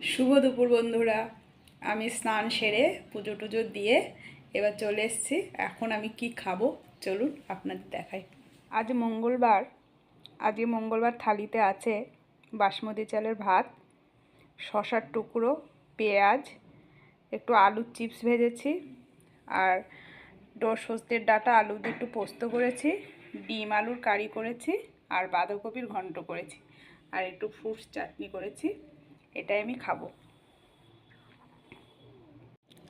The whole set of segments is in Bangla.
শুভ দুপুর বন্ধুরা। আমি স্নান সেরে পুজো টুজো দিয়ে এবার চলে এসেছি। এখন আমি কি খাবো চলুন আপনাদের দেখাই। আজকে মঙ্গলবার থালিতে আছে বাসমতি চালের ভাত, শশার টুকরো, পেঁয়াজ, একটু আলুর চিপস ভেজেছি, আর সর্ষের ডাঁটা আলু দিয়ে একটু পোস্ত করেছি, ডিম আলুর কারি করেছি, আর বাঁধাকপির ঘন্ট করেছি, আর একটু ফ্রুটস চাটনি করেছি। এটাই আমি খাবো।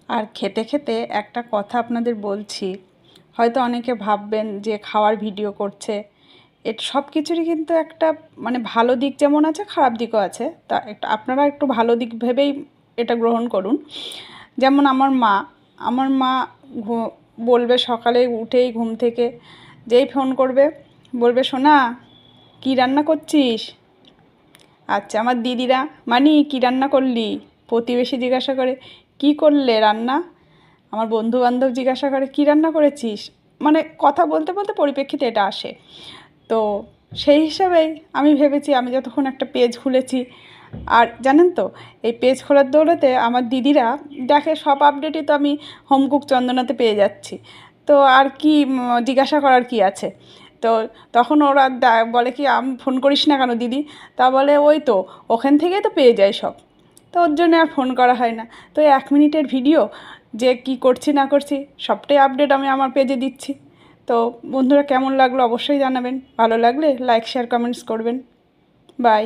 আর খেতে খেতে একটা কথা আপনাদের বলছি, হয়তো অনেকে ভাববেন যে খাওয়ার ভিডিও করছে। সব কিছুরই কিন্তু একটা ভালো দিক যেমন আছে, খারাপ দিকও আছে। তা আপনারা একটু ভালো দিক ভেবেই এটা গ্রহণ করুন। যেমন আমার মা বলবে সকালে উঠেই ঘুম থেকে, যেই ফোন করবে বলবে, সোনা কী রান্না করছিস? আচ্ছা, আমার দিদিরা, মানি কী রান্না করলি? প্রতিবেশী জিজ্ঞাসা করে কী করলে রান্না? আমার বন্ধুবান্ধব জিজ্ঞাসা করে কী রান্না করেছিস? কথা বলতে বলতে পরিপ্রেক্ষিতে এটা আসে। তো সেই হিসাবেই আমি ভেবেছি, আমি যতক্ষণ একটা পেজ খুলেছি, আর জানেন তো এই পেজ খোলার দৌলতে আমার দিদিরা দেখে সব আপডেটই তো আমি হোমকুক চন্দনাতে পেয়ে যাচ্ছি। তো আর কি জিজ্ঞাসা করার কি আছে? তো তখন ওরা বলে কি, আমি ফোন করিস না কেন দিদি? তা বলে ওই তো ওখান থেকেই তো পেয়ে যায় সব। তো ওর জন্য আর ফোন করা হয় না। তো 1 মিনিটের ভিডিও যে কি করছি না করছি সবটাই আপডেট আমি আমার পেজে দিচ্ছি। তো বন্ধুরা, কেমন লাগলো অবশ্যই জানাবেন। ভালো লাগলে লাইক শেয়ার কমেন্টস করবেন। বাই।